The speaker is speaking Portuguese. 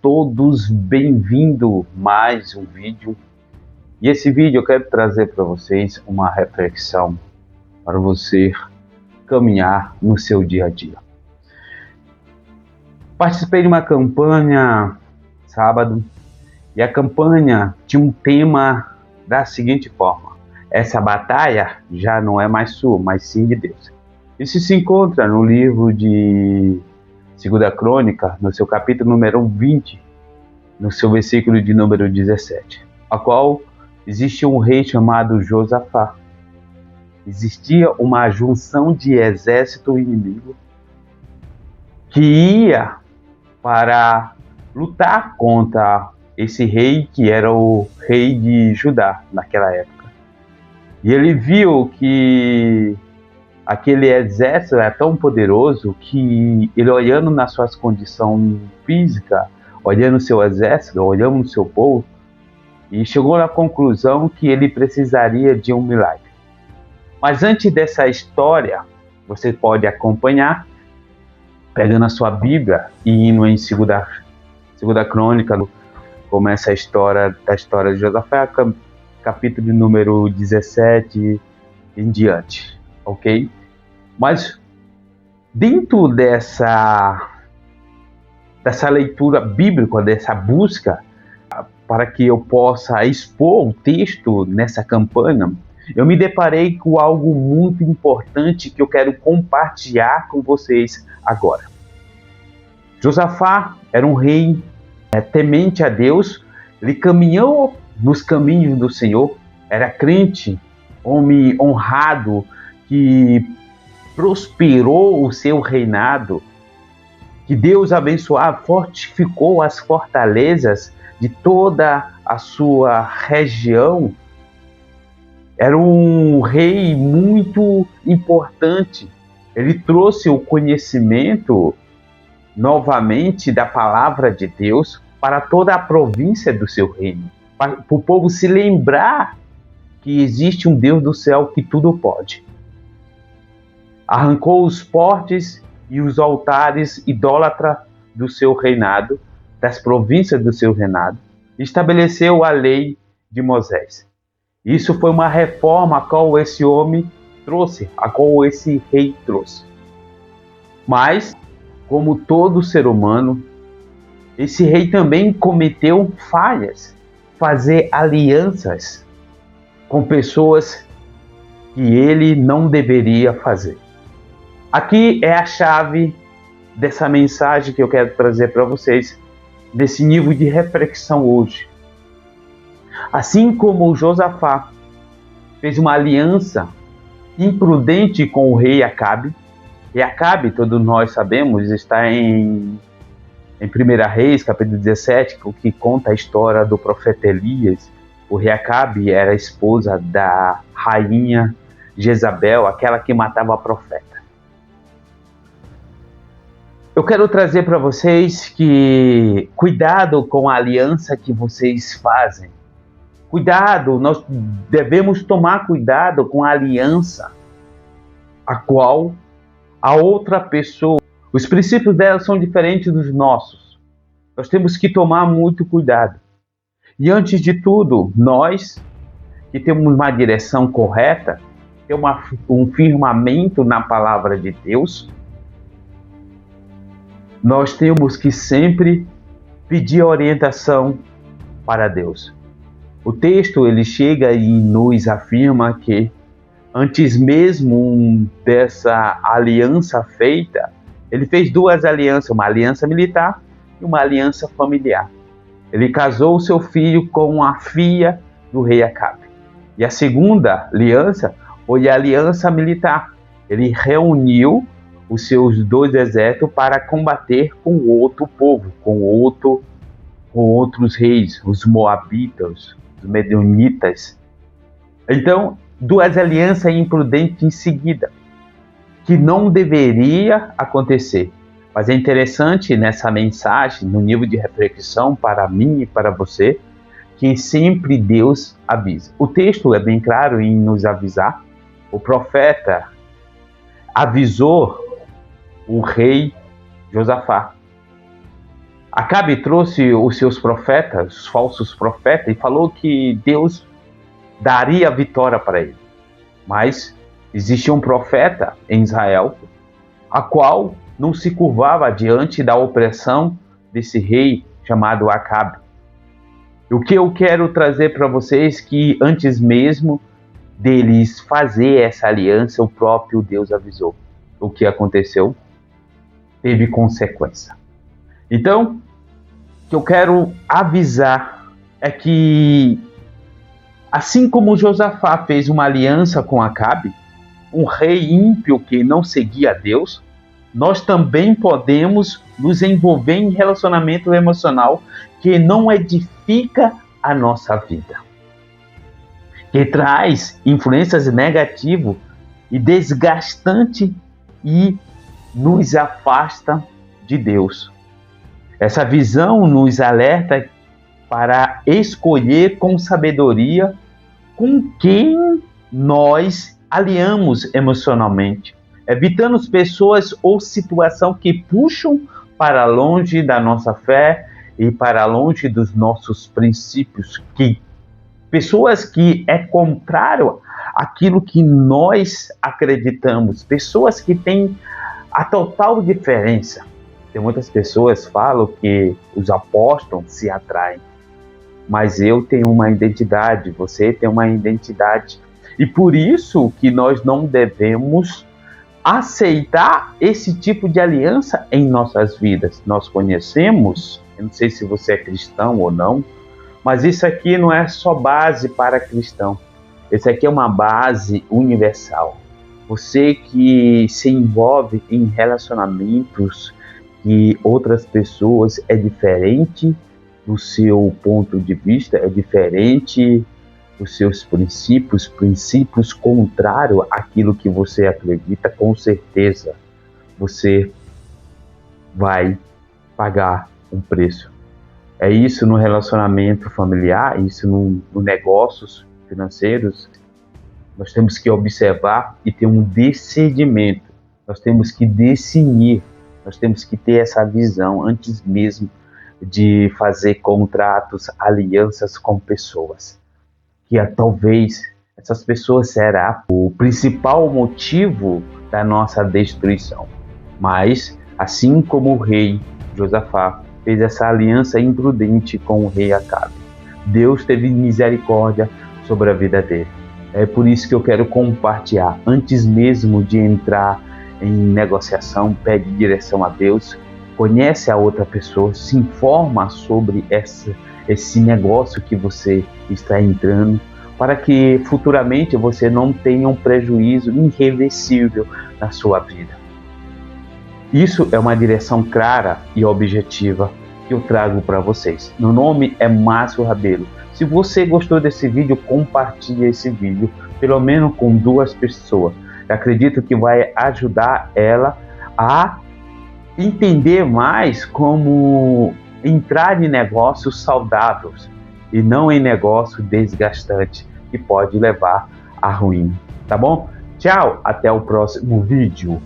todos bem-vindos a mais um vídeo. E esse vídeo eu quero trazer para vocês uma reflexão para você caminhar no seu dia a dia. Participei de uma campanha sábado e a campanha tinha um tema da seguinte forma: essa batalha já não é mais sua, mas sim de Deus. Isso se encontra no livro de 2 Crônica, no seu capítulo número 20, no seu versículo de número 17, a qual existia um rei chamado Josafá. Existia uma junção de exército inimigo que ia para lutar contra esse rei, que era o rei de Judá naquela época. E ele viu que aquele exército era tão poderoso que ele, olhando nas suas condições físicas, olhando o seu exército, olhando o seu povo, e chegou à conclusão que ele precisaria de um milagre. Mas antes dessa história, você pode acompanhar, pegando a sua Bíblia e indo em 2 Crônica, começa a história de Josafá, capítulo número 17 em diante, ok? Mas dentro dessa leitura bíblica, dessa busca, para que eu possa expor o texto nessa campanha, eu me deparei com algo muito importante que eu quero compartilhar com vocês agora. Josafá era um rei temente a Deus, ele caminhou nos caminhos do Senhor, era crente, homem honrado, que prosperou o seu reinado, que Deus abençoava, fortificou as fortalezas de toda a sua região. Era um rei muito importante. Ele trouxe o conhecimento novamente da palavra de Deus para toda a província do seu reino, para o povo se lembrar que existe um Deus do céu que tudo pode. Arrancou os postes e os altares idólatras do seu reinado, das províncias do seu reinado, e estabeleceu a lei de Moisés. Isso foi uma reforma a qual esse homem trouxe, a qual esse rei trouxe. Mas, como todo ser humano, esse rei também cometeu falhas, fazer alianças com pessoas que ele não deveria fazer. Aqui é a chave dessa mensagem que eu quero trazer para vocês, desse nível de reflexão hoje. Assim como Josafá fez uma aliança imprudente com o rei Acabe, e Acabe, todos nós sabemos, está em 1 Reis, capítulo 17, que conta a história do profeta Elias. O rei Acabe era a esposa da rainha Jezabel, aquela que matava a profeta. Eu quero trazer para vocês que cuidado com a aliança que vocês fazem. Cuidado, nós devemos tomar cuidado com a aliança a qual a outra pessoa, os princípios dela são diferentes dos nossos. Nós temos que tomar muito cuidado. E antes de tudo, nós que temos uma direção correta, temos um firmamento na palavra de Deus, nós temos que sempre pedir orientação para Deus. O texto ele chega e nos afirma que antes mesmo dessa aliança feita, ele fez duas alianças, uma aliança militar e uma aliança familiar. Ele casou seu filho com a filha do rei Acabe. E a segunda aliança foi a aliança militar. Ele reuniu os seus dois exércitos para combater com outro povo, com outros reis, os moabitas, os medonitas. Então, duas alianças imprudentes em seguida, que não deveria acontecer. Mas é interessante nessa mensagem, no nível de reflexão para mim e para você, que sempre Deus avisa. O texto é bem claro em nos avisar. O profeta avisou o rei Josafá. Acabe trouxe os seus profetas, os falsos profetas, e falou que Deus daria a vitória para ele. Mas existia um profeta em Israel, a qual não se curvava diante da opressão desse rei chamado Acabe. O que eu quero trazer para vocês é que antes mesmo deles fazer essa aliança, o próprio Deus avisou. O que aconteceu teve consequência. Então, o que eu quero avisar é que, assim como Josafá fez uma aliança com Acabe, um rei ímpio que não seguia a Deus, nós também podemos nos envolver em relacionamento emocional que não edifica a nossa vida, que traz influências negativas e desgastantes e nos afasta de Deus. Essa visão nos alerta para escolher com sabedoria com quem nós aliamos emocionalmente, evitando pessoas ou situações que puxam para longe da nossa fé e para longe dos nossos princípios, pessoas que é contrário àquilo que nós acreditamos, pessoas que têm a total diferença. Tem muitas pessoas que falam que os apóstolos se atraem, mas eu tenho uma identidade, você tem uma identidade, e por isso que nós não devemos aceitar esse tipo de aliança em nossas vidas. Nós conhecemos, eu não sei se você é cristão ou não, mas isso aqui não é só base para cristão, isso aqui é uma base universal. Você que se envolve em relacionamentos que outras pessoas é diferente do seu ponto de vista, é diferente dos seus princípios contrários àquilo que você acredita, com certeza você vai pagar um preço. É isso no relacionamento familiar, isso no negócios financeiros. Nós temos que observar e ter um discernimento. Nós temos que discernir, nós temos que ter essa visão antes mesmo de fazer contratos, alianças com pessoas. Que talvez essas pessoas será o principal motivo da nossa destruição. Mas, assim como o rei Josafá fez essa aliança imprudente com o rei Acabe, Deus teve misericórdia sobre a vida dele. É por isso que eu quero compartilhar. Antes mesmo de entrar em negociação, pede direção a Deus, conhece a outra pessoa, se informa sobre esse negócio que você está entrando, para que futuramente você não tenha um prejuízo irreversível na sua vida. Isso é uma direção clara e objetiva que eu trago para vocês. Meu nome é Márcio Rabelo. Se você gostou desse vídeo, compartilhe esse vídeo, pelo menos com 2 pessoas. Eu acredito que vai ajudar ela a entender mais como entrar em negócios saudáveis e não em negócio desgastante que pode levar à ruína. Tá bom? Tchau, até o próximo vídeo.